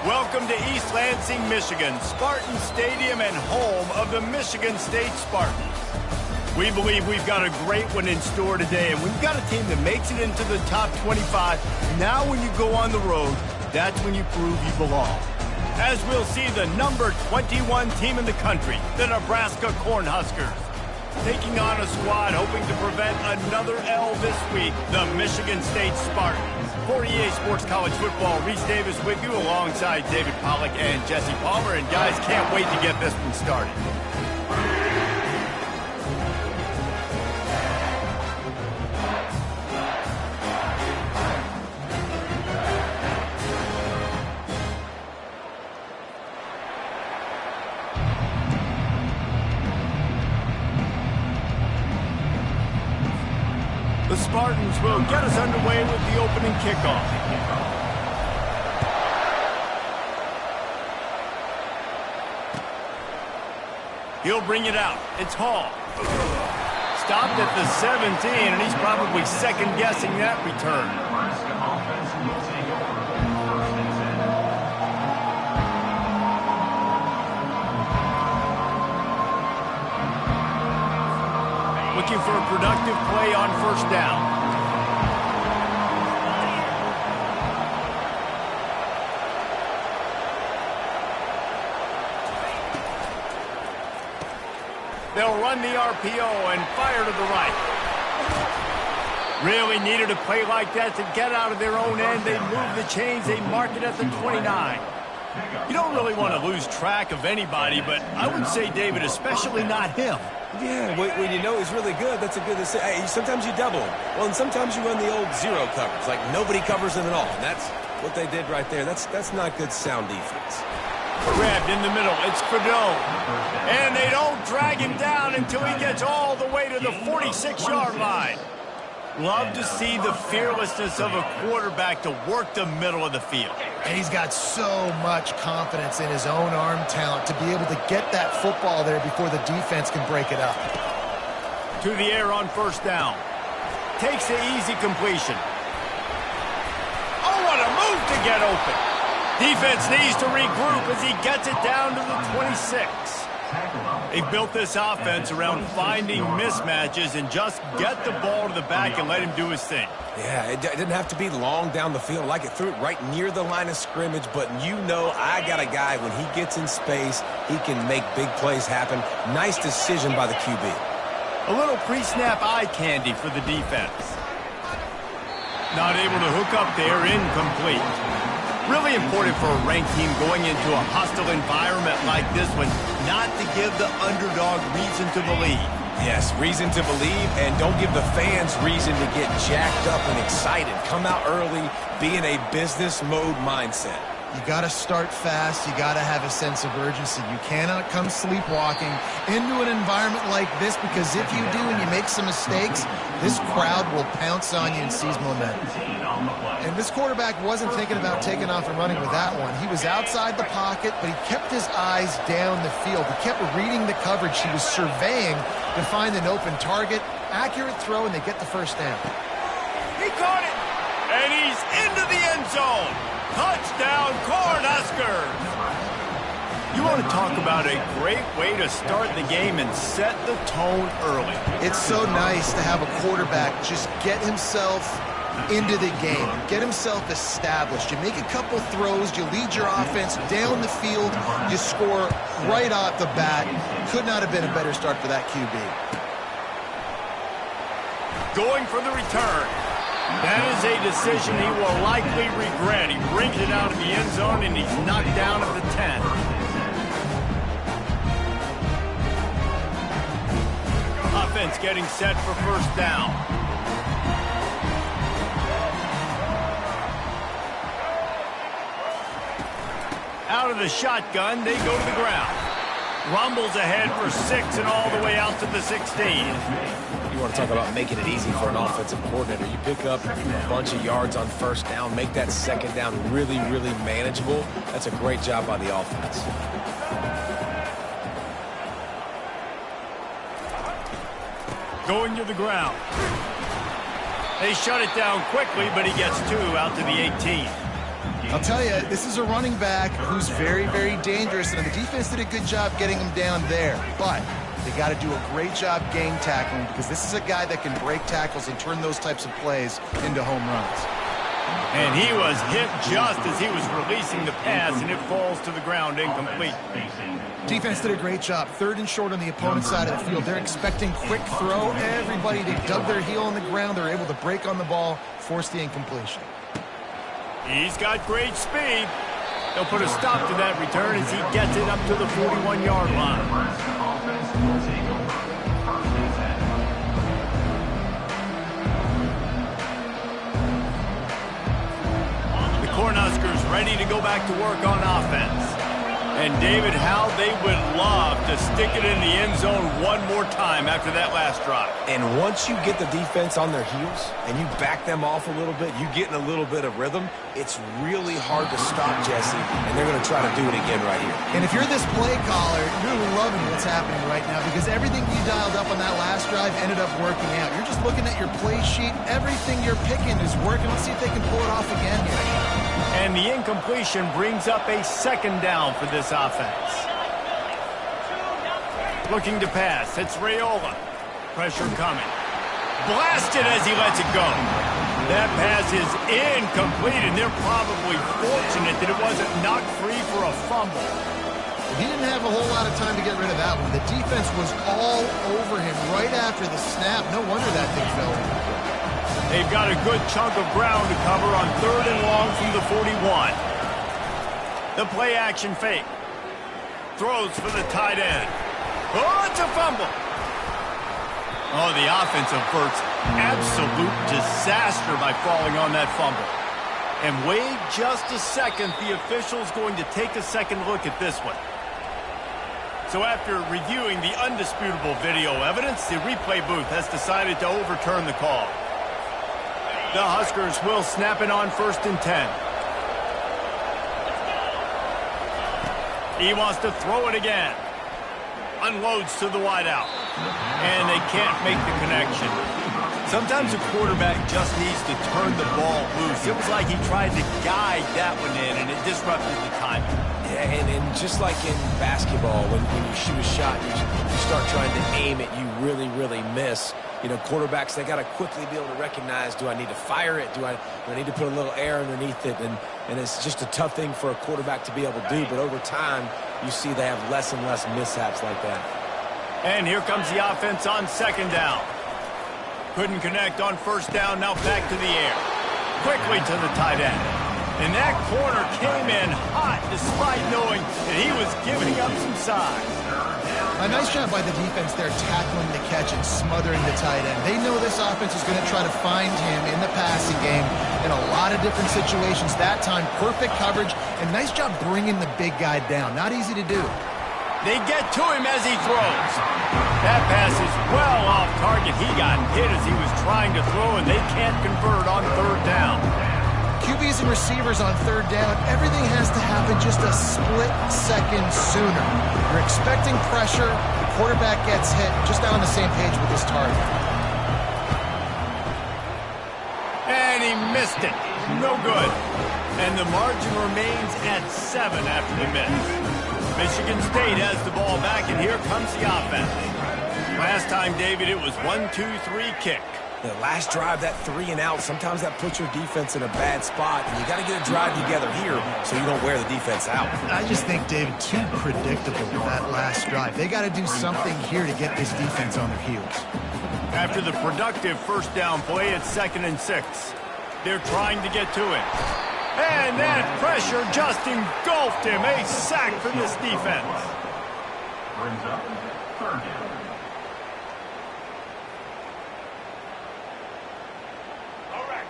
Welcome to East Lansing, Michigan, Spartan Stadium and home of the Michigan State Spartans. We believe we've got a great one in store today, and we've got a team that makes it into the top 25. Now when you go on the road, that's when you prove you belong. As we'll see the number 21 team in the country, the Nebraska Cornhuskers, taking on a squad hoping to prevent another L this week, the Michigan State Spartans. For EA Sports College Football, Reese Davis with you alongside David Pollack and Jesse Palmer. And guys, can't wait to get this one started. The Spartans will get us underway with the opening kickoff. He'll bring it out. It's Hall. Stopped at the 17, and he's probably second-guessing that return. Looking for a productive play on first down. They'll run the RPO and fire to the right. Really needed a play like that to get out of their own end. They move the chains. They mark it at the 29. You don't really want to lose track of anybody, but I would say, David, especially not him. Yeah, when you know he's really good, that's a good decision. Hey, sometimes you double him. Well, and sometimes you run the old zero coverage, like nobody covers him at all. And that's what they did right there. That's not good sound defense. Grabbed in the middle. It's Fredone. And they don't drag him down until he gets all the way to the 46-yard line. Love to see the fearlessness of a quarterback to work the middle of the field. And he's got so much confidence in his own arm talent to be able to get that football there before the defense can break it up. To the air on first down. Takes the easy completion. Oh, what a move to get open. Defense needs to regroup as he gets it down to the 26. They've built this offense around finding mismatches and just get the ball to the back and let him do his thing. Yeah, it didn't have to be long down the field. Like it threw it right near the line of scrimmage, but you know I got a guy, when he gets in space, he can make big plays happen. Nice decision by the QB. A little pre-snap eye candy for the defense. Not able to hook up there, incomplete. Really important for a ranked team going into a hostile environment like this one, not to give the underdog reason to believe. Yes, reason to believe, and don't give the fans reason to get jacked up and excited. Come out early, be in a business mode mindset. You got to start fast. You got to have a sense of urgency. You cannot come sleepwalking into an environment like this, because if you do and you make some mistakes, this crowd will pounce on you and seize momentum. And this quarterback wasn't thinking about taking off and running with that one. He was outside the pocket, but he kept his eyes down the field. He kept reading the coverage. He was surveying to find an open target. Accurate throw, and they get the first down. He caught it, and he's into the end zone. Touchdown, Cornhuskers! You want to talk about a great way to start the game and set the tone early. It's so nice to have a quarterback just get himself into the game, get himself established. You make a couple throws, you lead your offense down the field, you score right off the bat. Could not have been a better start for that QB. Going for the return. That is a decision he will likely regret. He brings it out of the end zone, and he's knocked down at the 10. Offense getting set for first down. Out of the shotgun, they go to the ground. Rumbles ahead for 6 and all the way out to the 16. You want to talk about making it easy for an offensive coordinator. You pick up a bunch of yards on first down, make that second down really, really manageable. That's a great job by the offense. Going to the ground. They shut it down quickly, but he gets 2 out to the 18. I'll tell you, this is a running back who's very, very dangerous, and the defense did a good job getting him down there. But they got to do a great job game tackling, because this is a guy that can break tackles and turn those types of plays into home runs. And he was hit just as he was releasing the pass, and it falls to the ground incomplete. Defense did a great job. 3rd and short on the opponent's side of the field. They're expecting quick throw. Everybody, they dug their heel on the ground. They're able to break on the ball, force the incompletion. He's got great speed. They'll put a stop to that return as he gets it up to the 41-yard line. The Cornhuskers ready to go back to work on offense. And David, how they would love to stick it in the end zone one more time after that last drive. And once you get the defense on their heels and you back them off a little bit, you get in a little bit of rhythm, it's really hard to stop, Jesse, and they're going to try to do it again right here. And if you're this play caller, you're loving what's happening right now, because everything you dialed up on that last drive ended up working out. You're just looking at your play sheet. Everything you're picking is working. Let's see if they can pull it off again here. And the incompletion brings up a 2nd down for this offense. Looking to pass. It's Raiola. Pressure coming. Blasted as he lets it go. That pass is incomplete, and they're probably fortunate that it wasn't knocked free for a fumble. He didn't have a whole lot of time to get rid of that one. The defense was all over him right after the snap. No wonder that thing fell in. They've got a good chunk of ground to cover on 3rd and long from the 41. The play action fake. Throws for the tight end. Oh, it's a fumble. Oh, the offense averts absolute disaster by falling on that fumble. And wait just a second, the official's going to take a second look at this one. So after reviewing the undisputable video evidence, the replay booth has decided to overturn the call. The Huskers will snap it on 1st and 10. He wants to throw it again. Unloads to the wideout. And they can't make the connection. Sometimes a quarterback just needs to turn the ball loose. It was like he tried to guide that one in, and it disrupted the timing. Yeah, and just like in basketball, when you shoot a shot, you start trying to aim it, you really, really miss. You know, quarterbacks, they got to quickly be able to recognize, do I need to fire it? Do I need to put a little air underneath it? And it's just a tough thing for a quarterback to be able to do. But over time, you see they have less and less mishaps like that. And here comes the offense on 2nd down. Couldn't connect on 1st down, now back to the air. Quickly to the tight end. And that corner came in hot despite knowing that he was giving up some size. A nice job by the defense there, tackling the catch and smothering the tight end. They know this offense is going to try to find him in the passing game in a lot of different situations. That time, perfect coverage, and nice job bringing the big guy down. Not easy to do. They get to him as he throws. That pass is well off target. He got hit as he was trying to throw, and they can't convert on 3rd down. QBs and receivers on 3rd down, everything has to happen just a split second sooner. You're expecting pressure, the quarterback gets hit, just not on the same page with his target. And he missed it. No good. And the margin remains at 7 after the miss. Michigan State has the ball back, and here comes the offense. Last time, David, it was 1-2-3 kick. The last drive, that 3 and out, sometimes that puts your defense in a bad spot, and you got to get a drive together here so you don't wear the defense out. I just think, David, too predictable with that last drive. They got to do something here to get this defense on their heels. After the productive 1st down play, it's 2nd and 6. They're trying to get to it. And that pressure just engulfed him. A sack for this defense. Brings up 3rd down.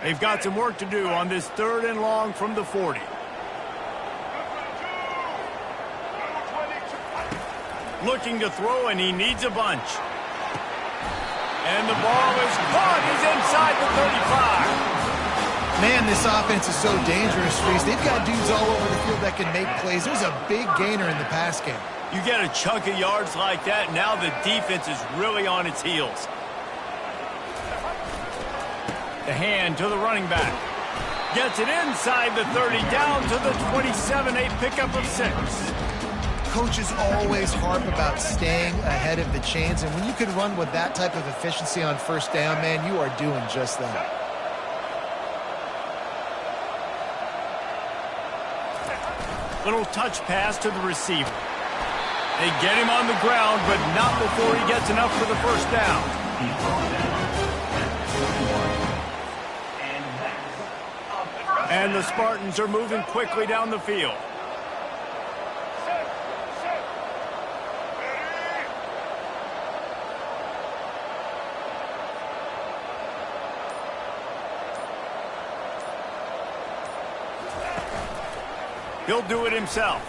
They've got some work to do on this 3rd and long from the 40. Looking to throw, and he needs a bunch. And the ball is caught. He's inside the 35. Man, this offense is so dangerous, Reese. They've got dudes all over the field that can make plays. There's a big gainer in the pass game. You get a chunk of yards like that, now the defense is really on its heels. The hand to the running back. Gets it inside the 30, down to the 27, a pickup of 6. Coaches always harp about staying ahead of the chains, and when you can run with that type of efficiency on first down, man, you are doing just that. Little touch pass to the receiver. They get him on the ground, but not before he gets enough for the first down. And the Spartans are moving quickly down the field. He'll do it himself.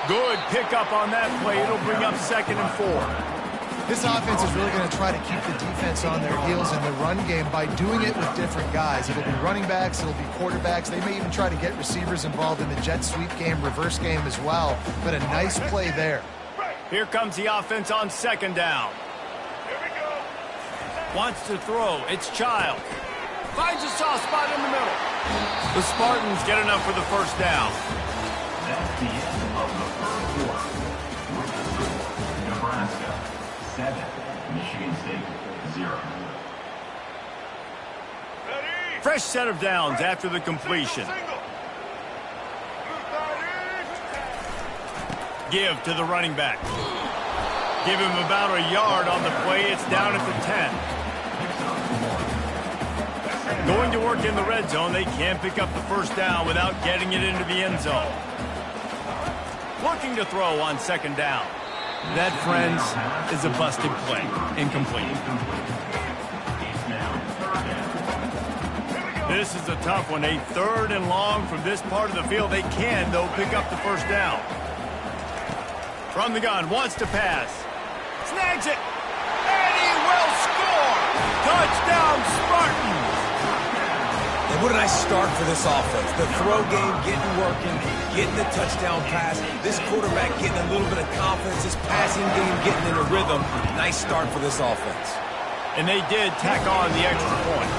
Good pickup on that play. It'll bring up 2nd and 4. This offense is really going to try to keep the defense on their heels in the run game by doing it with different guys. It'll be running backs. It'll be quarterbacks. They may even try to get receivers involved in the jet sweep game, reverse game as well. But a nice play there. Here comes the offense on 2nd down. Wants to throw. It's Child. Finds a soft spot in the middle. The Spartans get enough for the first down. That's the end of the first quarter. Nebraska 7, Michigan State 0. Fresh set of downs after the completion. Give to the running back. Give him about a yard on the play. It's down at the 10. Going to work in the red zone. They can't pick up the first down without getting it into the end zone. Looking to throw on 2nd down. That, friends, is a busted play. Incomplete. This is a tough one. A 3rd and long from this part of the field. They can, though, pick up the first down. From the gun, wants to pass. Snags it. And he will score. Touchdown, Spartans. And what a nice start for this offense. The throw game getting working, getting the touchdown pass. This quarterback getting a little bit of confidence. This passing game getting in a rhythm. Nice start for this offense. And they did tack on the extra point.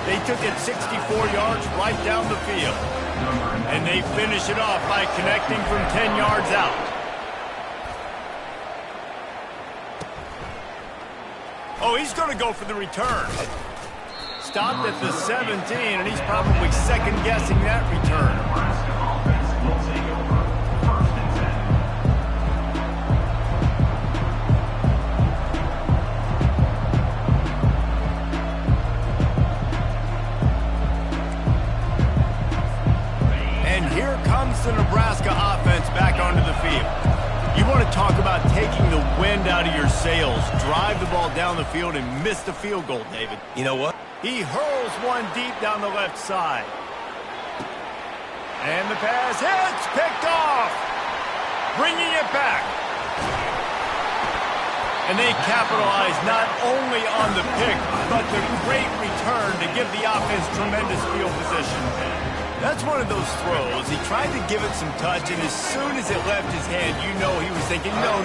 They took it 64 yards right down the field. And they finish it off by connecting from 10 yards out. Oh, he's going to go for the return. Stopped at the 17, and he's probably second-guessing that return. And here comes the Nebraska offense back onto the field. You want to talk about taking the wind out of your sails, drive the ball down the field, and miss the field goal, David. You know what? He hurls one deep down the left side. And the pass hits, picked off. Bringing it back. And they capitalize not only on the pick, but the great return to give the offense tremendous field position. That's one of those throws. He tried to give it some touch, and as soon as it left his hand, you know he was thinking, no,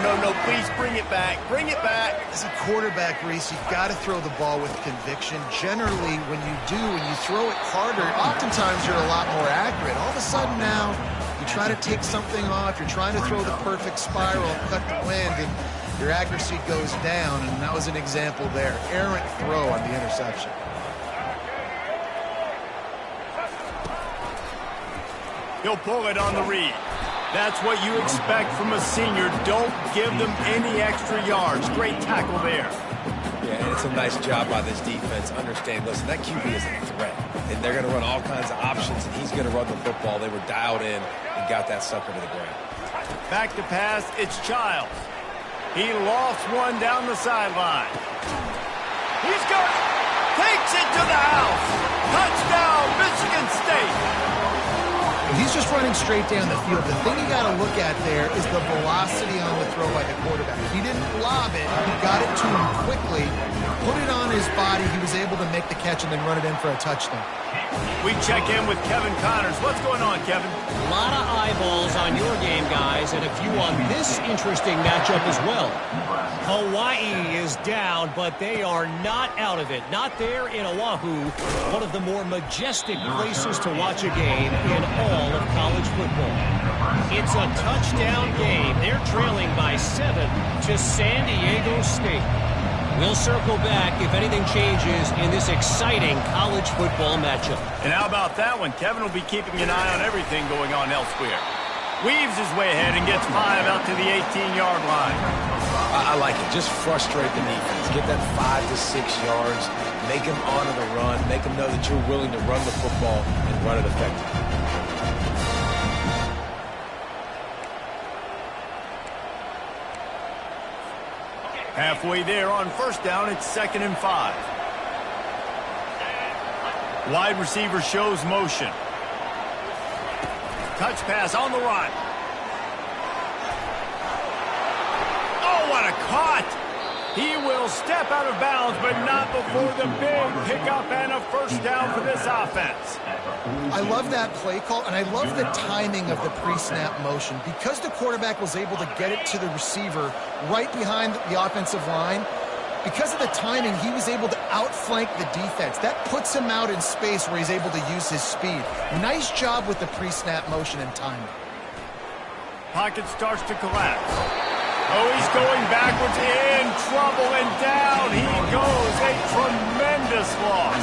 please bring it back, bring it back. As a quarterback, Reese, you've got to throw the ball with conviction. Generally, when you do, when you throw it harder, oftentimes you're a lot more accurate. All of a sudden now, you try to take something off, you're trying to throw the perfect spiral, cut the wind, and your accuracy goes down, and that was an example there. Errant throw on the interception. He'll pull it on the read. That's what you expect from a senior. Don't give them any extra yards. Great tackle there. Yeah, and it's a nice job by this defense. Understand, listen, that QB is a threat. And they're going to run all kinds of options, and he's going to run the football. They were dialed in and got that sucker to the ground. Back to pass, it's Childs. He lost one down the sideline. He's got it. Takes it to the house. Touchdown, Michigan State. He's just running straight down the field. The thing you got to look at there is the velocity on the throw by the quarterback. He didn't lob it. He got it to him quickly, put it on his body. He was able to make the catch and then run it in for a touchdown. We check in with Kevin Connors. What's going on, Kevin? A lot of eyeballs on your game, guys, and a few on this interesting matchup as well. Hawaii is down, but they are not out of it. Not there in Oahu, one of the more majestic places to watch a game in all of college football. It's a touchdown game. They're trailing by 7 to San Diego State. We'll circle back if anything changes in this exciting college football matchup. And how about that one? Kevin will be keeping an eye on everything going on elsewhere. Weaves his way ahead and gets 5 out to the 18-yard line. I like it. Just frustrate the defense. Get that 5 to 6 yards. Make them honor the run. Make them know that you're willing to run the football and run it effectively. Halfway there on first down, it's 2nd and 5. Wide receiver shows motion. Touch pass on the run. Oh, what a caught! He will step out of bounds, but not before the big pickup and a first down for this offense. I love that play call, and I love the timing of the pre-snap motion. Because the quarterback was able to get it to the receiver right behind the offensive line, because of the timing, he was able to outflank the defense. That puts him out in space where he's able to use his speed. Nice job with the pre-snap motion and timing. Pocket starts to collapse. Oh, he's going backwards, in trouble, and down he goes. A tremendous loss.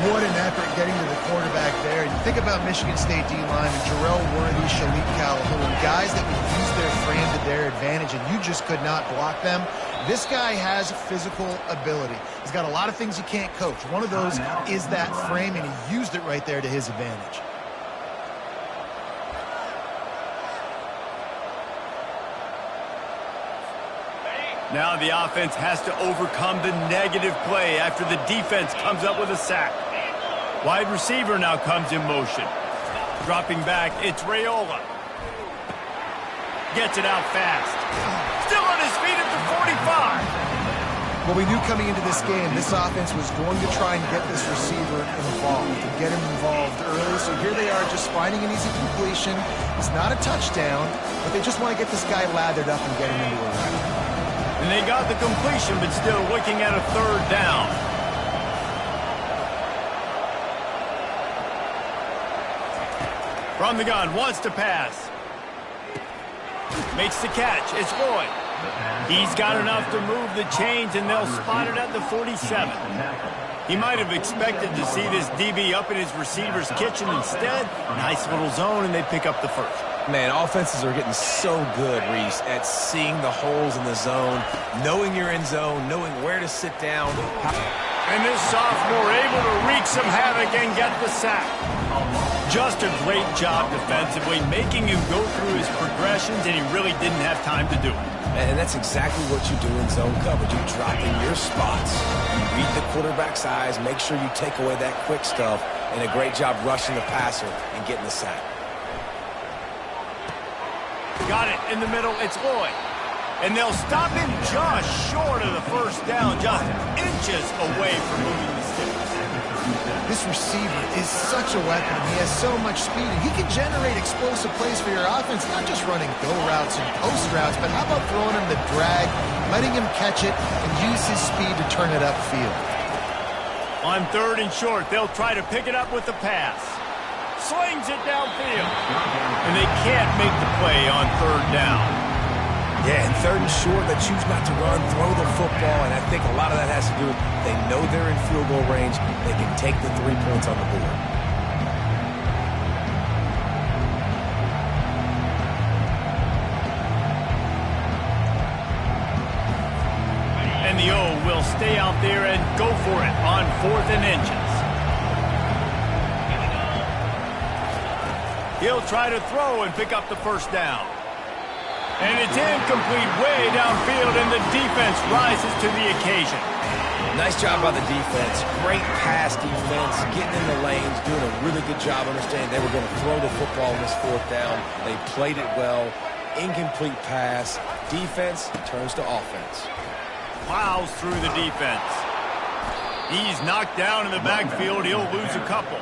What an effort getting to the quarterback there. You think about Michigan State D-line and Jarrell Worthy, Shalik Calhoun, guys that would use their frame to their advantage, and you just could not block them. This guy has physical ability. He's got a lot of things you can't coach. One of those is that frame, and he used it right there to his advantage. Now the offense has to overcome the negative play after the defense comes up with a sack. Wide receiver now comes in motion. Dropping back, it's Raiola. Gets it out fast. Still on his feet at the 45. Well, we knew coming into this game, this offense was going to try and get this receiver involved, and get him involved early. So here they are just finding an easy completion. It's not a touchdown, but they just want to get this guy lathered up and get him into a route. And they got the completion, but still looking at a 3rd down. From the gun, wants to pass. Makes the catch. It's Lloyd. He's got enough to move the chains, and they'll spot it at the 47. He might have expected to see this DB up in his receiver's kitchen. Instead, nice little zone, and they pick up the first. Man, offenses are getting so good, Reese, at seeing the holes in the zone, knowing you're in zone, knowing where to sit down. And this sophomore able to wreak some havoc and get the sack. Just a great job defensively, making him go through his progressions, and he really didn't have time to do it. And that's exactly what you do in zone coverage. You drop in your spots, you read the quarterback's eyes, make sure you take away that quick stuff, and a great job rushing the passer and getting the sack. Got it in the middle, it's Lloyd. And they'll stop him just short of the first down, just inches away from moving the sticks. This receiver is such a weapon. He has so much speed, and he can generate explosive plays for your offense, not just running go routes and post routes, but how about throwing him the drag, letting him catch it, and use his speed to turn it upfield. On 3rd and short, they'll try to pick it up with the pass. Slings it downfield. And they can't make the play on 3rd down. Yeah, and 3rd and short, they choose not to run, throw the football, and I think a lot of that has to do with they know they're in field goal range. They can take the 3 points on the board. And the O will stay out there and go for it on 4th and inches. He'll try to throw and pick up the first down. And it's incomplete way downfield, and the defense rises to the occasion. Nice job by the defense. Great pass defense, getting in the lanes, doing a really good job understanding they were going to throw the football on this 4th down. They played it well. Incomplete pass. Defense turns to offense. Plows through the defense. He's knocked down in the backfield. He'll lose a couple.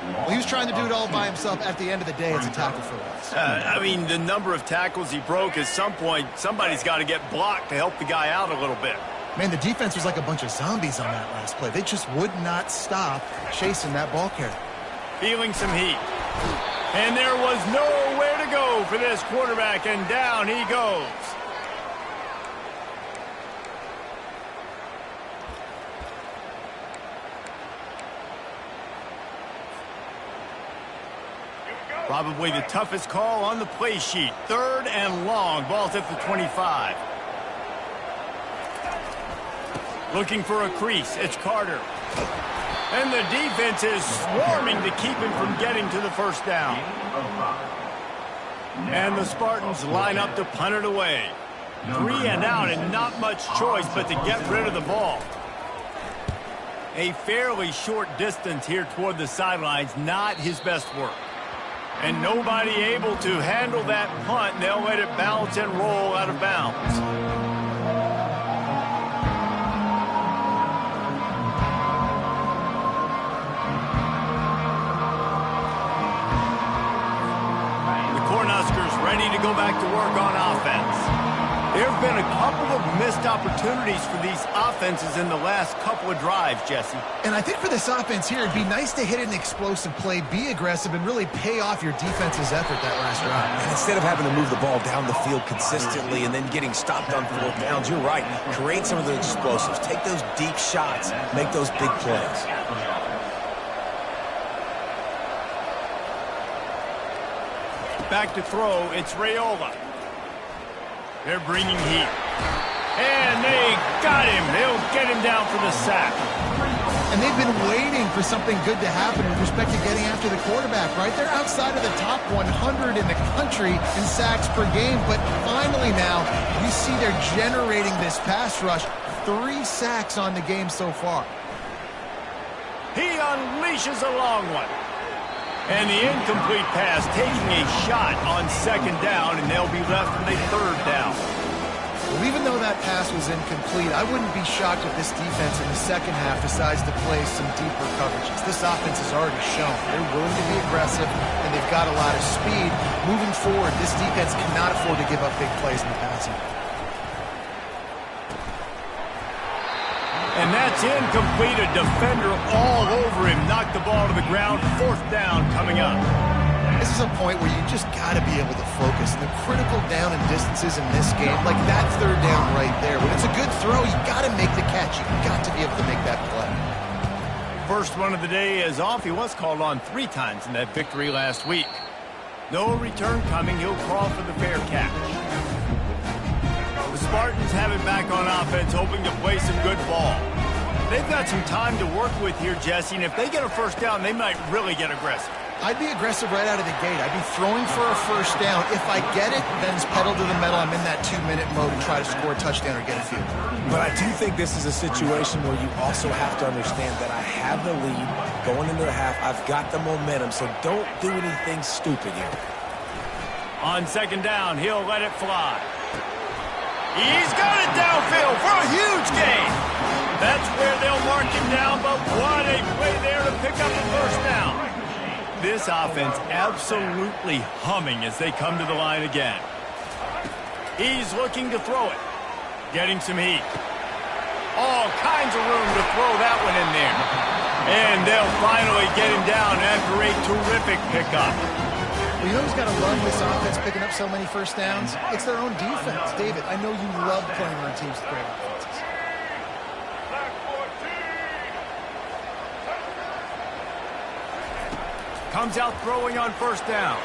Well, he was trying to do it all by himself. At the end of the day, it's a tackle for loss. I mean, the number of tackles he broke, at some point, somebody's got to get blocked to help the guy out a little bit. Man, the defense was like a bunch of zombies on that last play. They just would not stop chasing that ball carrier. Feeling some heat. And there was nowhere to go for this quarterback, and down he goes. Probably the toughest call on the play sheet. 3rd and long. Ball's at the 25. Looking for a crease. It's Carter. And the defense is swarming to keep him from getting to the first down. And the Spartans line up to punt it away. 3 and out, and not much choice but to get rid of the ball. A fairly short distance here toward the sidelines. Not his best work. And nobody able to handle that punt. They'll let it bounce and roll out of bounds. The Cornhuskers ready to go back to work on offense. There have been a couple of missed opportunities for these offenses in the last couple of drives, Jesse. And I think for this offense here, it'd be nice to hit an explosive play, be aggressive, and really pay off your defense's effort that last drive. And instead of having to move the ball down the field consistently and then getting stopped on 4th downs, you're right. Create some of those explosives. Take those deep shots. Make those big plays. Back to throw, it's Raiola. They're bringing heat. And they got him. They'll get him down for the sack. And they've been waiting for something good to happen with respect to getting after the quarterback, right? They're outside of the top 100 in the country in sacks per game, but finally now you see they're generating this pass rush. 3 sacks on the game so far. He unleashes a long one. And the incomplete pass taking a shot on 2nd down, and they'll be left with a 3rd down. Well, even though that pass was incomplete, I wouldn't be shocked if this defense in the second half decides to play some deeper coverages. This offense has already shown they're willing to be aggressive, and they've got a lot of speed. Moving forward, this defense cannot afford to give up big plays in the passing. And that's incomplete. A defender all over him. Knocked the ball to the ground. 4th down coming up. This is a point where you just got to be able to focus. And the critical down and distances in this game, like that 3rd down right there, when it's a good throw, you got to make the catch. You've got to be able to make that play. First one of the day is off. He was called on 3 times in that victory last week. No return coming. He'll crawl for the fair catch. The Spartans have it back on offense, hoping to play some good ball. They've got some time to work with here, Jesse, and if they get a 1st down, they might really get aggressive. I'd be aggressive right out of the gate. I'd be throwing for a 1st down. If I get it, then it's pedal to the metal. I'm in that 2-minute mode and try to score a touchdown or get a field. But I do think this is a situation where you also have to understand that I have the lead going into the half. I've got the momentum, so don't do anything stupid here. On 2nd down, he'll let it fly. He's got it downfield for a huge gain. That's where they'll mark him down, but what a play there to pick up the 1st down. This offense absolutely humming as they come to the line again. He's looking to throw it. Getting some heat. All kinds of room to throw that one in there. And they'll finally get him down after a terrific pickup. Well, you know who's got to love this offense picking up so many 1st downs? It's their own defense. David, I know you love playing on teams with great offenses. Comes out throwing on 1st down.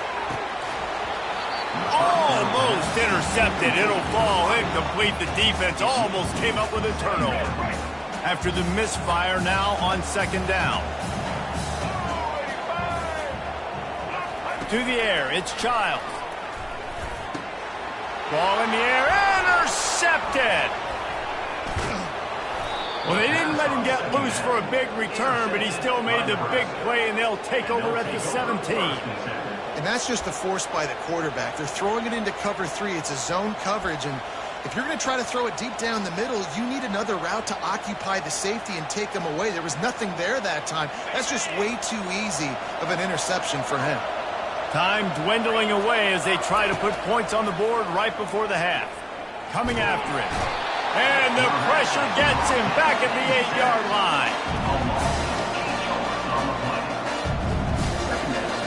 Almost intercepted. It'll fall incomplete. The defense almost came up with a turnover. After the misfire, now on 2nd down. To the air, it's Childs. Ball in the air, intercepted! Well, they didn't let him get loose for a big return, but he still made the big play, and they'll take over at the 17. And that's just the force by the quarterback. They're throwing it into cover 3. It's a zone coverage, and If you're going to try to throw it deep down the middle, you need another route to occupy the safety and take him away. There was nothing there that time. That's just way too easy of an interception for him. Time dwindling away as they try to put points on the board right before the half. Coming after it. And the pressure gets him back at the 8-yard line.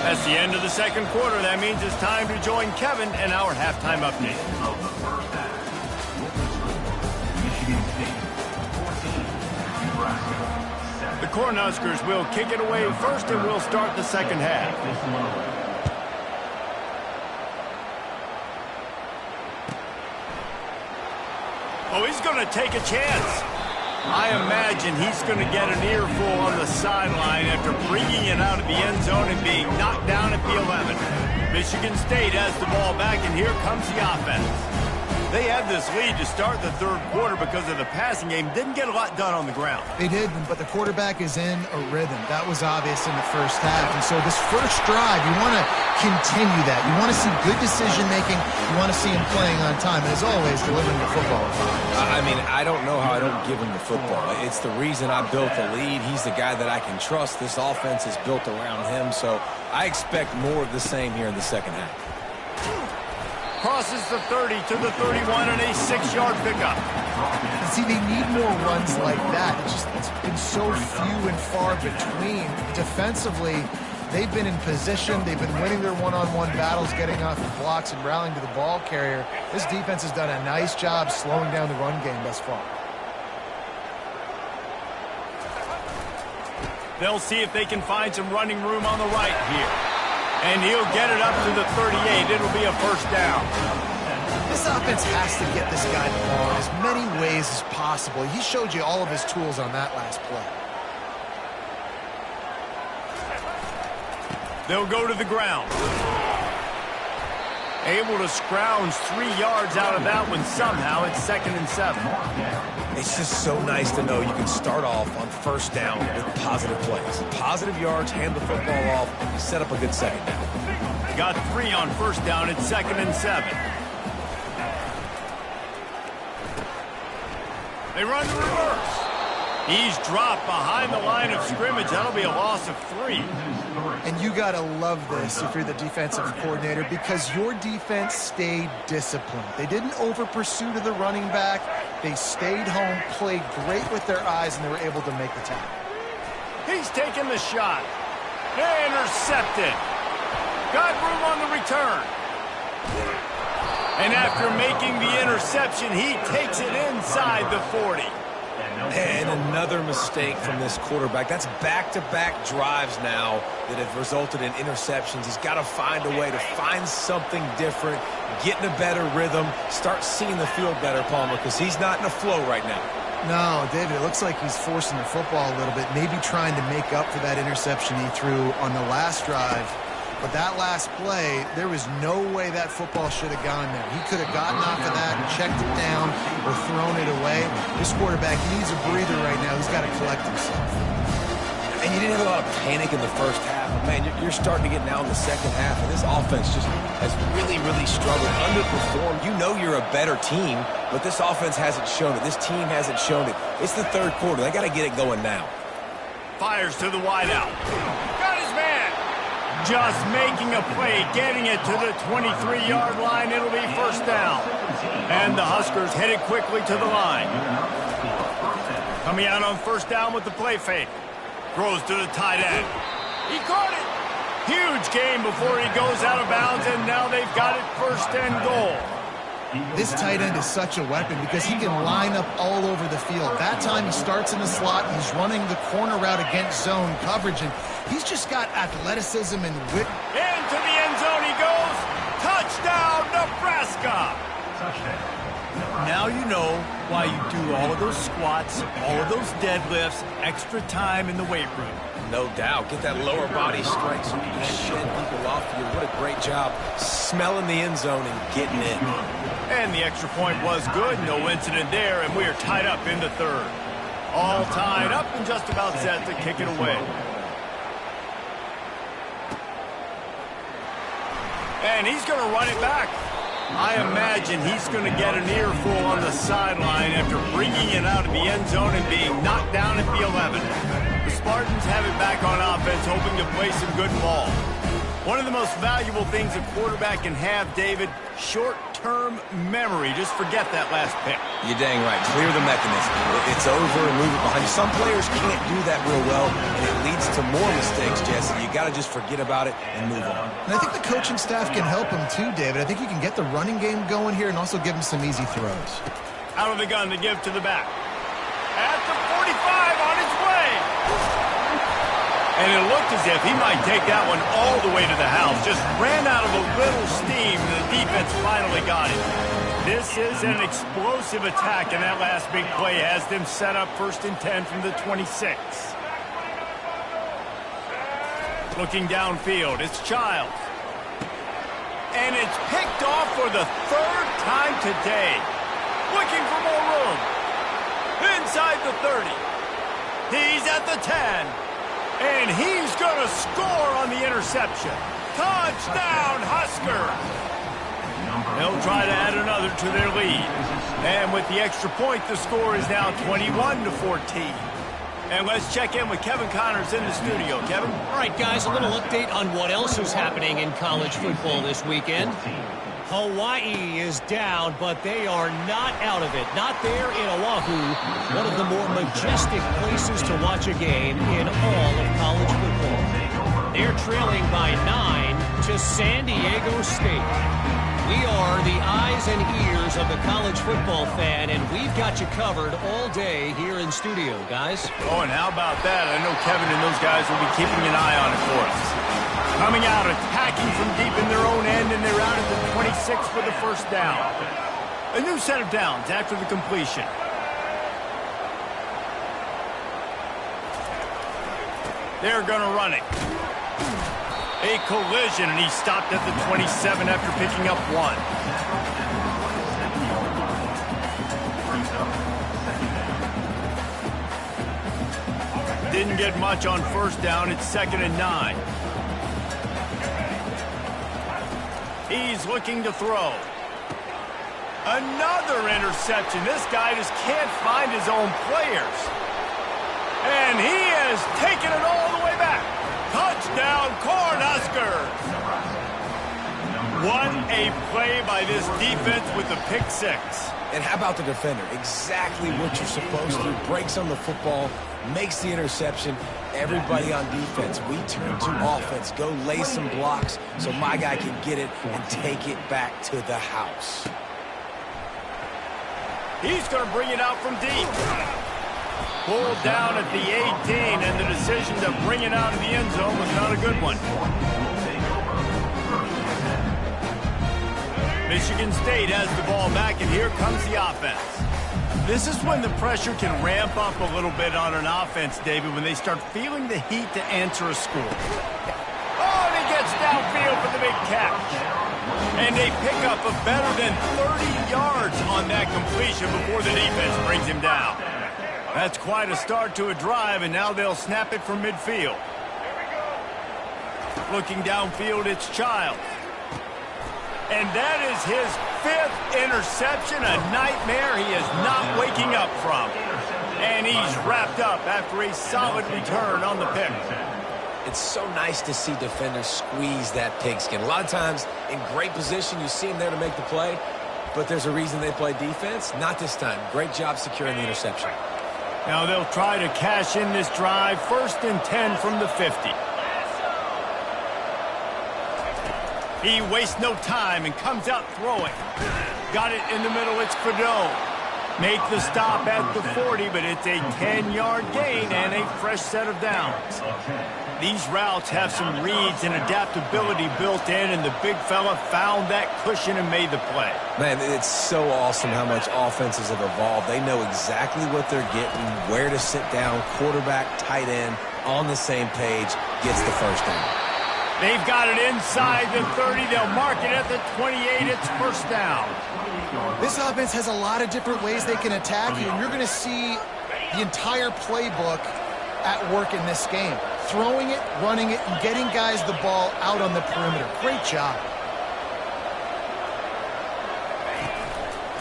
That's the end of the second quarter. That means it's time to join Kevin in our halftime update. The Cornhuskers will kick it away first, and we'll start the second half. Oh, he's going to take a chance. I imagine he's going to get an earful on the sideline after bringing it out of the end zone and being knocked down at the 11. Michigan State has the ball back, and here comes the offense. They had this lead to start the third quarter because of the passing game. Didn't get a lot done on the ground. They did, but the quarterback is in a rhythm. That was obvious in the first half. And so this first drive, you want to continue that. You want to see good decision-making. You want to see him playing on time. And as always, delivering the football. I mean, I don't know how I don't give him the football. It's the reason I built the lead. He's the guy that I can trust. This offense is built around him. So I expect more of the same here in the second half. Crosses the 30 to the 31 and a 6-yard pickup. See, they need more runs like that. It's been so few and far between. Defensively, they've been in position. They've been winning their one-on-one battles, getting off the blocks and rallying to the ball carrier. This defense has done a nice job slowing down the run game thus far. They'll see if they can find some running room on the right here. And he'll get it up to the 38. It'll be a first down. This offense has to get this guy the ball in as many ways as possible. He showed you all of his tools on that last play. They'll go to the ground. Able to scrounge 3 yards out of that one somehow. It's 2nd and 7. It's just so nice to know you can start off on first down with positive plays. Positive yards, hand the football off, you set up a good second down. Got 3 on first down. It's 2nd and 7. They run the reverse. He's dropped behind the line of scrimmage. That'll be a loss of 3. And you got to love this if you're the defensive coordinator, because your defense stayed disciplined. They didn't over-pursue to the running back. They stayed home, played great with their eyes, and they were able to make the tackle. He's taking the shot. Intercepted. Got room on the return. And after making the interception, he takes it inside the 40. And another mistake from this quarterback. That's back-to-back drives now that have resulted in interceptions. He's got to find a way to find something different, get in a better rhythm, start seeing the field better, Palmer, because he's not in a flow right now. No, David, it looks like he's forcing the football a little bit, maybe trying to make up for that interception he threw on the last drive. But that last play, there was no way that football should have gone there. He could have gotten off of that and checked it down or thrown it away. This quarterback needs a breather right now. He's got to collect himself. And you didn't have a lot of panic in the first half. But man, you're starting to get now in the second half, and this offense just has really, really struggled, underperformed. You know you're a better team, but this offense hasn't shown it. This team hasn't shown it. It's the third quarter. They got to get it going now. Fires to the wideout. Got his man. Just making a play, getting it to the 23-yard line. It'll be first down. And the Huskers headed quickly to the line. Coming out on first down with the play fake. Throws to the tight end. He caught it. Huge gain before he goes out of bounds, and now they've got it first and goal. This tight end is such a weapon because he can line up all over the field. That time he starts in the slot. He's running the corner route against zone coverage, and he's just got athleticism and wit. Into the end zone he goes. Touchdown, Nebraska. Now you know why you do all of those squats, all of those deadlifts, extra time in the weight room. No doubt. Get that lower body strength so you can shed people off you. What a great job smelling the end zone and getting in. And the extra point was good. No incident there, and we are tied up in the third. All tied up and just about set to kick it away. And he's going to run it back. I imagine he's going to get an earful on the sideline after bringing it out of the end zone and being knocked down at the 11. The Spartans have it back on offense, hoping to play some good ball. One of the most valuable things a quarterback can have, David, short-term memory. Just forget that last pick. You're dang right. Clear the mechanism. It's over and move it behind you. Some players can't do that real well, and it leads to more mistakes, Jesse. You got to just forget about it and move on. And I think the coaching staff can help him too, David. I think you can get the running game going here and also give him some easy throws. Out of the gun to give to the back. At the 45 on its way. And it looked as if he might take that one all the way to the house. Just ran out of a little steam, and the defense finally got it. This is an explosive attack, and that last big play has them set up 1st and 10 from the 26. Looking downfield, it's Childs. And it's picked off for the 3rd time today. Looking for more room. Inside the 30. He's at the 10. And he's going to score on the interception. Touchdown, Huskers! They'll try to add another to their lead. And with the extra point, the score is now 21-14. And let's check in with Kevin Connors in the studio. Kevin? All right, guys, a little update on what else is happening in college football this weekend. Hawaii is down, but they are not out of it. Not there in Oahu, one of the more majestic places to watch a game in all of college football. They're trailing by 9 to San Diego State. We are the eyes and ears of the college football fan, and we've got you covered all day here in studio, guys. Oh, and how about that? I know Kevin and those guys will be keeping an eye on it for us. Coming out, attacking from deep in their own end, and they're out at the 26 for the 1st down. A new set of downs after the completion. They're going to run it. A collision, and he stopped at the 27 after picking up 1. Didn't get much on 1st down. It's 2nd and 9. He's looking to throw. Another interception. This guy just can't find his own players. And he has taken it all the way back. Touchdown, Cornhuskers. What a play by this defense with the pick 6. And how about the defender? Exactly what you're supposed to. Breaks on the football, makes the interception. Everybody on defense, we turn to offense. Go lay some blocks so my guy can get it and take it back to the house. He's going to bring it out from deep. Pulled down at the 18, and the decision to bring it out of the end zone was not a good one. Michigan State has the ball back, and here comes the offense. This is when the pressure can ramp up a little bit on an offense, David, when they start feeling the heat to answer a score. Oh, and he gets downfield for the big catch. And they pick up a better than 30 yards on that completion before the defense brings him down. That's quite a start to a drive, and now they'll snap it from midfield. Looking downfield, it's Childs. And that is his 5th interception, a nightmare he is not waking up from. And he's wrapped up after a solid return on the pick. It's so nice to see defenders squeeze that pigskin. A lot of times, in great position, you see them there to make the play, but there's a reason they play defense. Not this time. Great job securing the interception. Now they'll try to cash in this drive. 1st and 10 from the 50. He wastes no time and comes out throwing. Got it in the middle. It's Fedone. Make the stop at the 40, but it's a 10-yard gain and a fresh set of downs. These routes have some reads and adaptability built in, and the big fella found that cushion and made the play. Man, it's so awesome how much offenses have evolved. They know exactly what they're getting, where to sit down, quarterback, tight end, on the same page, gets the 1st down. They've got it inside the 30. They'll mark it at the 28. It's 1st down. This offense has a lot of different ways they can attack you, and you're going to see the entire playbook at work in this game. Throwing it, running it, and getting guys the ball out on the perimeter. Great job.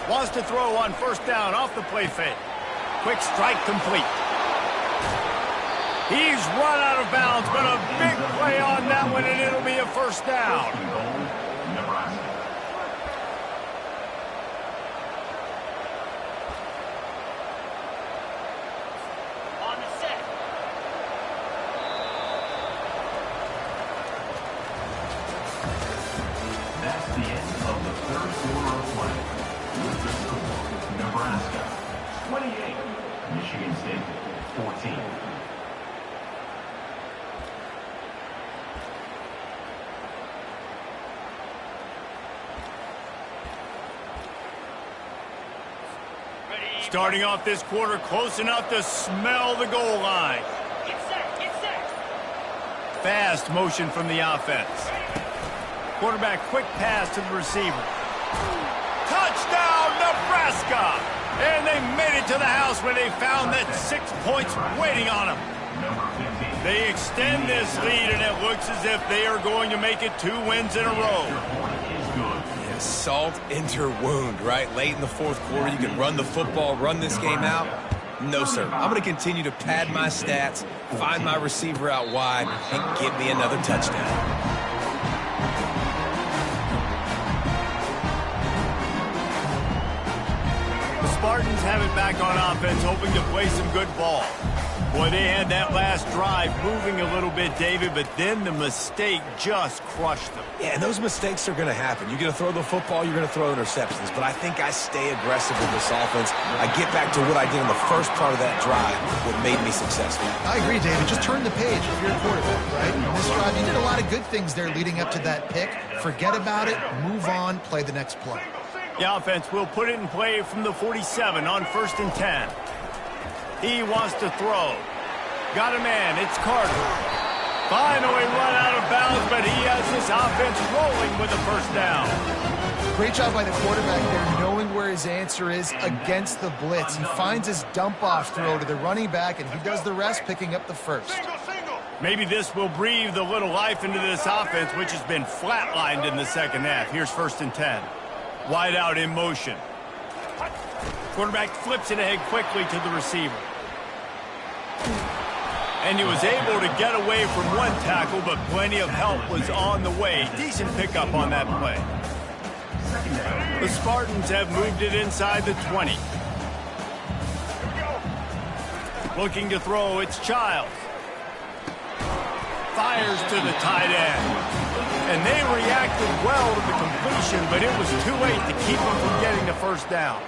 Wants to throw on first down off the play fake. Quick strike complete. He's run out of bounds, but a big play on that one, and it'll be a first down. Nebraska. On the set. That's the end of the third quarter of play. With the score, Nebraska 28, Michigan State 14. Starting off this quarter close enough to smell the goal line. Get set, get set. Fast motion from the offense. Quarterback quick pass to the receiver. Touchdown, Nebraska! And they made it to the house where they found that 6 points waiting on them. They extend this lead, and it looks as if they are going to make it 2 wins in a row. Yeah, salt into wound, right? Late in the fourth quarter, you can run the football, run this game out. No, sir. I'm going to continue to pad my stats, find my receiver out wide, and give me another touchdown. Spartans have it back on offense, hoping to play some good ball. Boy, they had that last drive moving a little bit, David, but then the mistake just crushed them. Yeah, and those mistakes are going to happen. You're going to throw the football, you're going to throw interceptions, but I think I stay aggressive with this offense. I get back to what I did in the first part of that drive, what made me successful. I agree, David. Just turn the page if you're a quarterback, right? In this drive, you did a lot of good things there leading up to that pick. Forget about it, move on, play the next play. The offense will put it in play from the 47 on 1st and 10. He wants to throw. Got a man. It's Carter. Finally run out of bounds, but he has this offense rolling with a first down. Great job by the quarterback there, knowing where his answer is against the blitz. He finds his dump-off throw to the running back, and he does the rest, picking up the first. Maybe this will breathe a little life into this offense, which has been flatlined in the second half. Here's 1st and 10. Wide out in motion. Quarterback flips it ahead quickly to the receiver. And he was able to get away from one tackle, but plenty of help was on the way. Decent pickup on that play. The Spartans have moved it inside the 20. Looking to throw, it's Childs. Fires to the tight end. And they reacted well to the completion, but it was too late to keep them from getting the first down.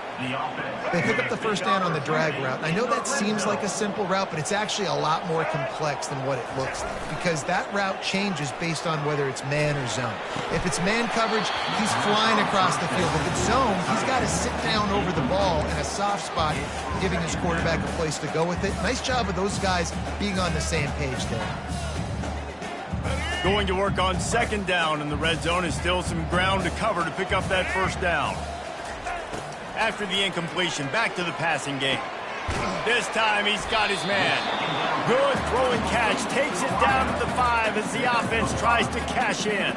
They pick up the first down on the drag route. And I know that seems like a simple route, but it's actually a lot more complex than what it looks like, because that route changes based on whether it's man or zone. If it's man coverage, he's flying across the field. If it's zone, he's got to sit down over the ball in a soft spot, giving his quarterback a place to go with it. Nice job of those guys being on the same page there. Going to work on 2nd down, and the red zone is still some ground to cover to pick up that first down. After the incompletion, back to the passing game. This time he's got his man. Good throwing catch, takes it down to the 5 as the offense tries to cash in.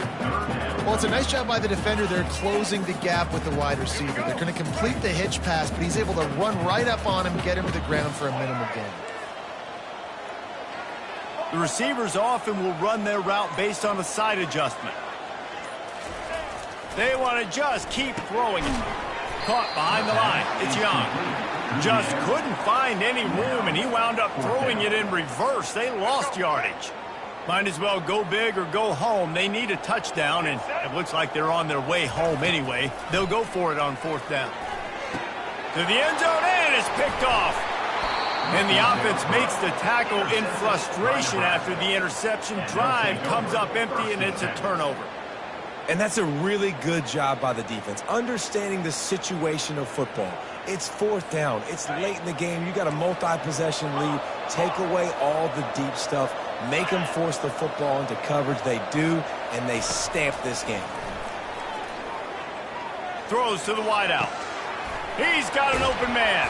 Well, it's a nice job by the defender. They're closing the gap with the wide receiver. They're going to complete the hitch pass, but he's able to run right up on him, get him to the ground for a minimal gain. The receivers often will run their route based on a side adjustment. They want to just keep throwing it. Caught behind the line. It's Young. Just couldn't find any room, and he wound up throwing it in reverse. They lost yardage. Might as well go big or go home. They need a touchdown, and it looks like they're on their way home anyway. They'll go for it on 4th down. To the end zone, and it's picked off. And the offense makes the tackle in frustration after the interception. Drive comes up empty, and it's a turnover. And that's a really good job by the defense, understanding the situation of football. It's 4th down. It's late in the game. You got a multi-possession lead. Take away all the deep stuff. Make them force the football into coverage. They do, and they stamp this game. Throws to the wideout. He's got an open man.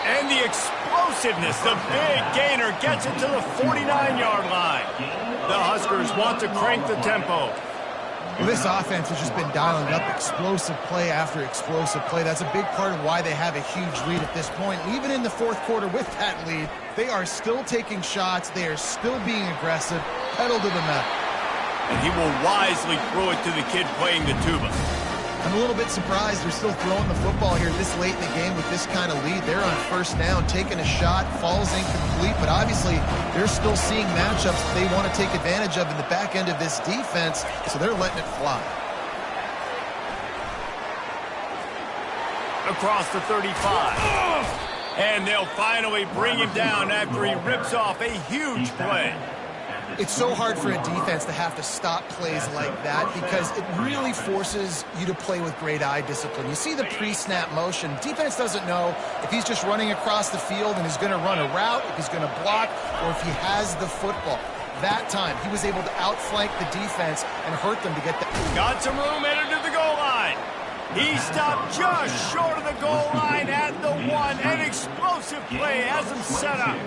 And the explosiveness, the big gainer gets it to the 49-yard line. The Huskers want to crank the tempo. Well, this offense has just been dialing up explosive play after explosive play. That's a big part of why they have a huge lead at this point. Even in the fourth quarter with that lead, they are still taking shots. They are still being aggressive, pedal to the metal. And he will wisely throw it to the kid playing the tuba. I'm a little bit surprised they're still throwing the football here this late in the game with this kind of lead. They're on first down, taking a shot, falls incomplete, but obviously they're still seeing matchups that they want to take advantage of in the back end of this defense, so they're letting it fly. Across the 35. And they'll finally bring him down after he rips off a huge play. It's so hard for a defense to have to stop plays like that because it really forces you to play with great eye discipline. You see the pre-snap motion. Defense doesn't know if he's just running across the field and is going to run a route, if he's going to block, or if he has the football. That time, he was able to outflank the defense and hurt them to get that. Got some room, headed to the goal line. He stopped just short of the goal line at the 1. An explosive play has him set up.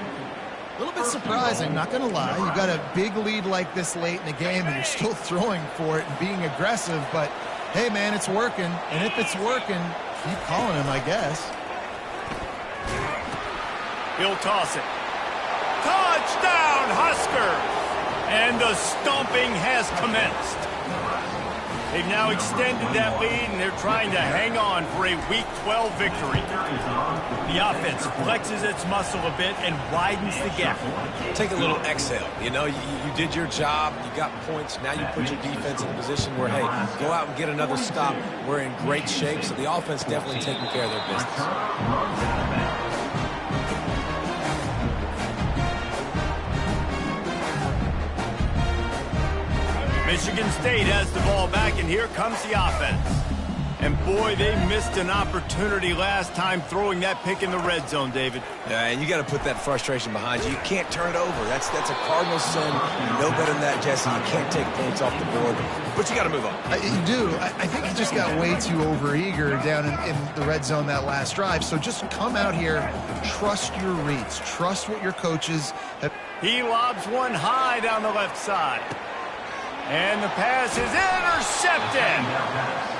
A little bit surprising, not going to lie. You got a big lead like this late in the game, and you're still throwing for it and being aggressive. But, hey, man, it's working. And if it's working, keep calling him, I guess. He'll toss it. Touchdown, Huskers! And the stomping has commenced. They've now extended that lead, and they're trying to hang on for a Week 12 victory. The offense flexes its muscle a bit and widens the gap. Take a little exhale. You know, you did your job. You got points. Now you put your defense in a position where, hey, go out and get another stop. We're in great shape, so the offense definitely taking care of their business. Michigan State has the ball back, and here comes the offense. And, boy, they missed an opportunity last time throwing that pick in the red zone, David. Yeah, and you got to put that frustration behind you. You can't turn it over. That's a cardinal sin. You know better than that, Jesse. You can't take points off the board, but you got to move on. You do. I think he just got way too overeager down in the red zone that last drive. So just come out here, trust your reads, trust what your coaches have. He lobs one high down the left side. And the pass is intercepted.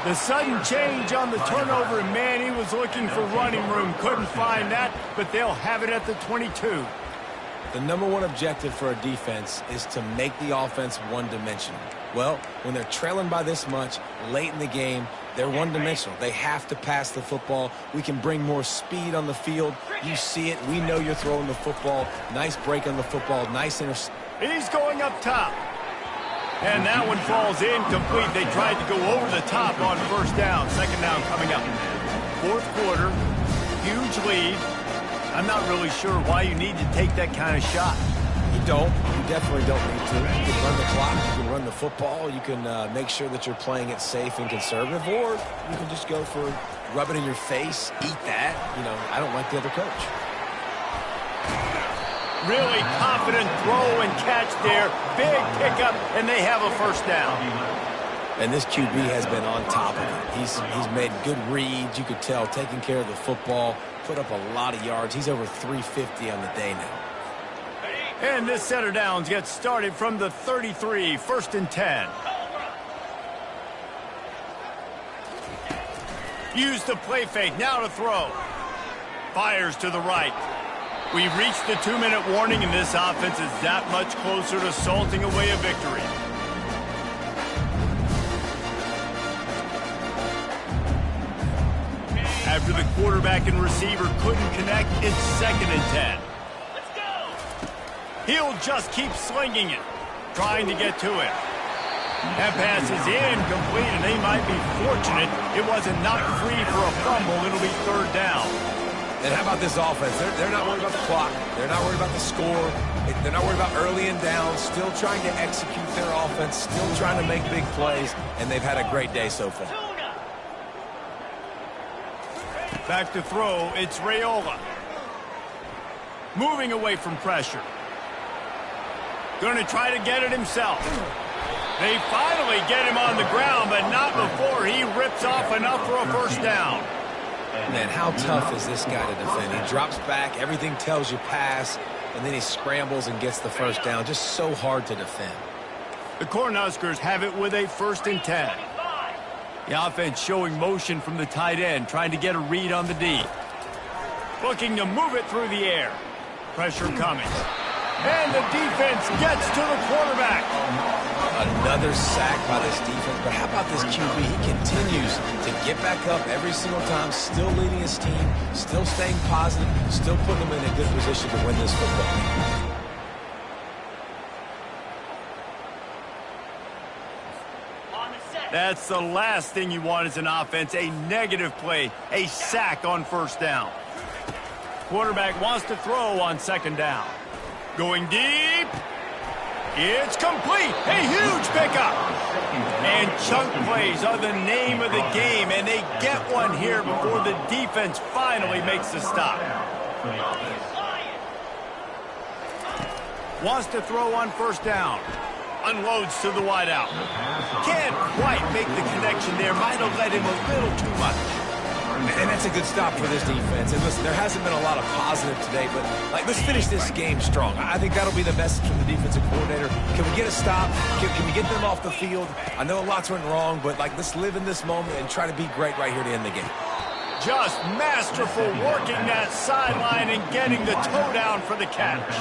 The sudden change on the turnover, and man, he was looking for running room. Couldn't find that, but they'll have it at the 22. The number one objective for a defense is to make the offense one-dimensional. Well, when they're trailing by this much late in the game, they're one-dimensional. They have to pass the football. We can bring more speed on the field. You see it. We know you're throwing the football. Nice break on the football. Nice interception. He's going up top. And that one falls incomplete. They tried to go over the top on first down. Second down coming up. Fourth quarter, huge lead. I'm not really sure why you need to take that kind of shot. You don't. You definitely don't need to. You can run the clock. You can run the football. You can make sure that you're playing it safe and conservative. Or you can just go for rub it in your face, eat that. You know, I don't like the other coach. Really confident throw and catch there. Big pickup, and they have a first down. And this QB has been on top of it. He's made good reads. You could tell, taking care of the football, put up a lot of yards. He's over 350 on the day now. And this set of downs gets started from the 33, first and 10. Use the play fake, now to throw. Fires to the right. We've reached the 2-minute warning, and this offense is that much closer to salting away a victory. After the quarterback and receiver couldn't connect, it's second and 10. Let's go! He'll just keep slinging it, trying to get to it. That pass is incomplete, and they might be fortunate it wasn't knocked free for a fumble. It'll be third down. And how about this offense? They're not worried about the clock. They're not worried about the score. They're not worried about early and down. Still trying to execute their offense. Still trying to make big plays. And they've had a great day so far. Back to throw. It's Raiola. Moving away from pressure. Going to try to get it himself. They finally get him on the ground, but not before he rips off enough for a first down. Man, how tough is this guy to defend? He drops back, everything tells you pass, and then he scrambles and gets the first down. Just so hard to defend. The Cornhuskers have it with a 1st and 10. The offense showing motion from the tight end, trying to get a read on the D. Looking to move it through the air. Pressure coming. And the defense gets to the quarterback. Another sack by this defense, but how about this QB? He continues to get back up every single time, still leading his team, still staying positive, still putting them in a good position to win this football game. That's the last thing you want as an offense, a negative play, a sack on 1st down. Quarterback wants to throw on 2nd down. Going deep. It's complete. A huge pickup. And chunk plays are the name of the game, and they get one here before the defense finally makes the stop. Wants to throw on 1st down. Unloads to the wideout. Can't quite make the connection there. Might have led him a little too much. And that's a good stop for this defense. And listen, there hasn't been a lot of positive today, but let's finish this game strong. I think that'll be the message from the defensive coordinator. Can we get a stop? Can we get them off the field? I know lots went wrong, but let's live in this moment and try to be great right here to end the game. Just masterful working that sideline and getting the toe down for the catch.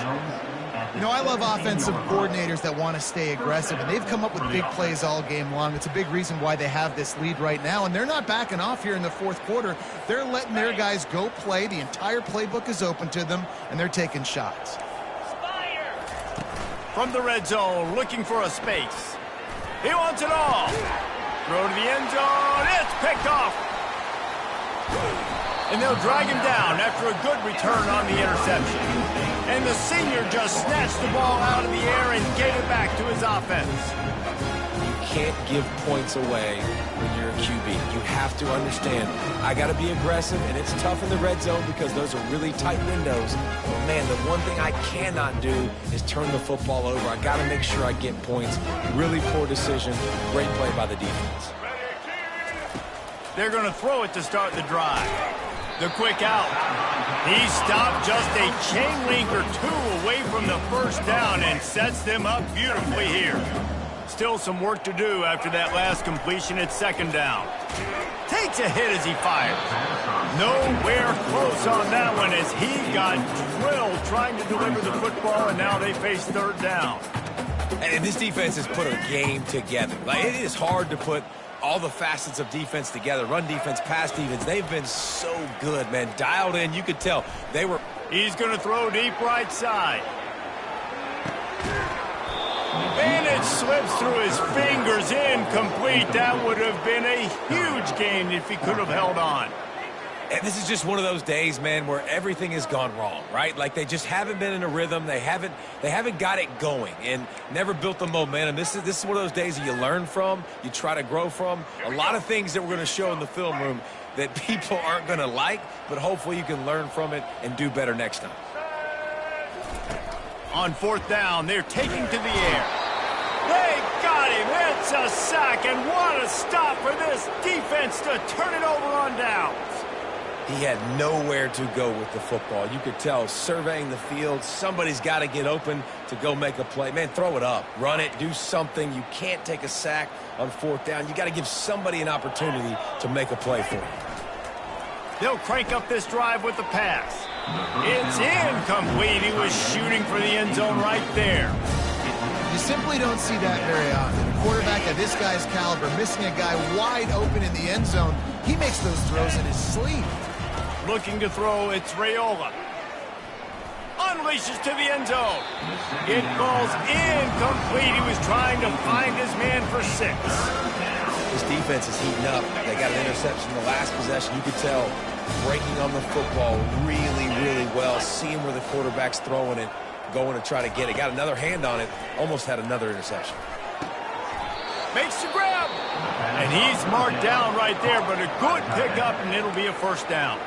You know, I love offensive coordinators that want to stay aggressive, and they've come up with big plays all game long. It's a big reason why they have this lead right now, and they're not backing off here in the 4th quarter. They're letting their guys go play. The entire playbook is open to them, and they're taking shots. From the red zone, looking for a space. He wants it all. Throw to the end zone. It's picked off. And they'll drag him down after a good return on the interception. And the senior just snatched the ball out of the air and gave it back to his offense. You can't give points away when you're a QB. You have to understand, I got to be aggressive, and it's tough in the red zone because those are really tight windows. But, man, the one thing I cannot do is turn the football over. I got to make sure I get points. Really poor decision. Great play by the defense. They're going to throw it to start the drive. The quick out. He stopped just a chain link or two away from the 1st down and sets them up beautifully here. Still some work to do after that last completion at 2nd down. Takes a hit as he fires. Nowhere close on that one as he got drilled trying to deliver the football, and now they face 3rd down. And this defense has put a game together. It is hard to put all the facets of defense together. Run defense, pass defense. They've been so good, man. Dialed in. You could tell they were. He's going to throw deep right side. And it slips through his fingers, incomplete. That would have been a huge gain if he could have held on. And this is just one of those days, man, where everything has gone wrong, right? Like they just haven't been in a rhythm. They haven't got it going and never built the momentum. This is one of those days that you learn from, you try to grow from. A lot of things that we're going to show in the film room that people aren't going to like, but hopefully you can learn from it and do better next time. On 4th down, they're taking to the air. They got him. It's a sack, and what a stop for this defense to turn it over on downs. He had nowhere to go with the football. You could tell, surveying the field, somebody's got to get open to go make a play. Man, throw it up. Run it. Do something. You can't take a sack on 4th down. You got to give somebody an opportunity to make a play for you. They'll crank up this drive with the pass. It's incomplete. He was shooting for the end zone right there. You simply don't see that very often. A quarterback of this guy's caliber missing a guy wide open in the end zone. He makes those throws in his sleep. Looking to throw, it's Raiola. Unleashes to the end zone. It falls incomplete. He was trying to find his man for 6. This defense is heating up. They got an interception in the last possession. You could tell breaking on the football really, really well. Seeing where the quarterback's throwing it, going to try to get it. Got another hand on it. Almost had another interception. Makes the grab. And he's marked down right there, but a good pickup, and it'll be a 1st down.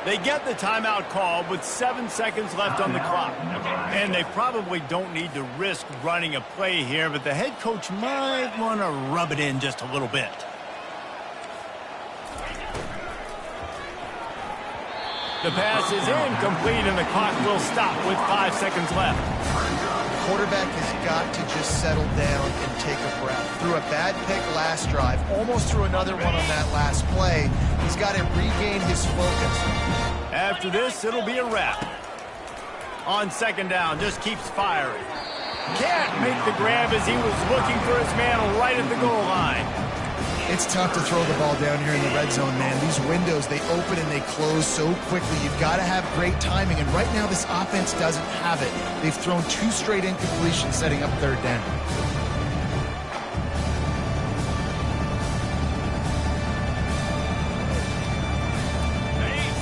They get the timeout call with 7 seconds left on the clock. And they probably don't need to risk running a play here, but the head coach might want to rub it in just a little bit. The pass is incomplete, and the clock will stop with 5 seconds left. The quarterback is got to just settle down and take a breath. Threw a bad pick last drive, almost threw another one on that last play. He's got to regain his focus. After this, it'll be a wrap. On second down, just keeps firing. Can't make the grab as he was looking for his man right at the goal line. It's tough to throw the ball down here in the red zone, man. These windows, they open and they close so quickly. You've got to have great timing, and right now this offense doesn't have it. They've thrown 2 straight incompletions setting up third down.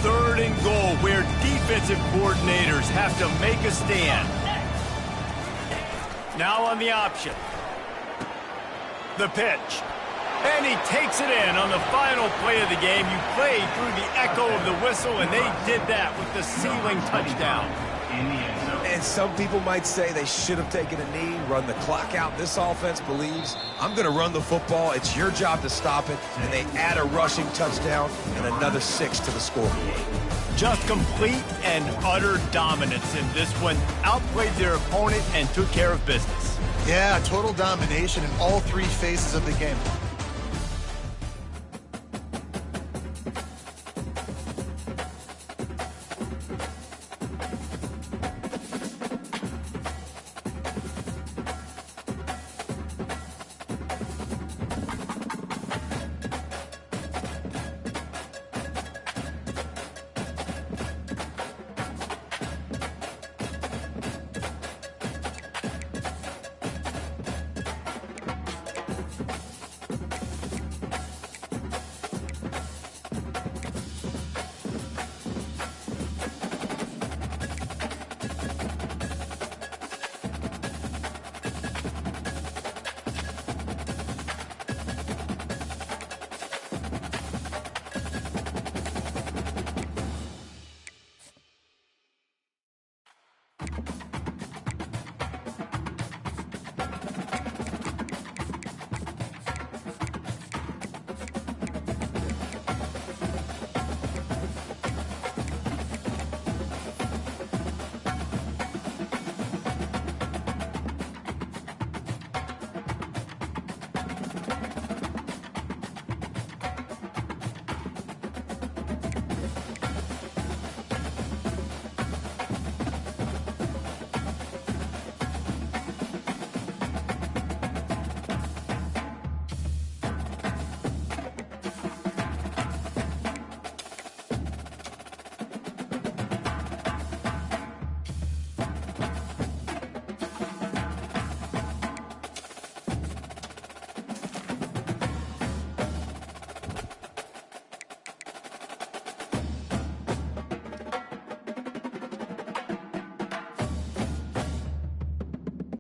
Third and goal, where defensive coordinators have to make a stand. Now on the option. The pitch. And he takes it in on the final play of the game. You played through the echo of the whistle, and they did that with the ceiling touchdown. And some people might say they should have taken a knee, run the clock out. This offense believes, I'm going to run the football. It's your job to stop it. And they add a rushing touchdown and another 6 to the scoreboard. Just complete and utter dominance in this one. Outplayed their opponent and took care of business. Yeah, total domination in all 3 phases of the game.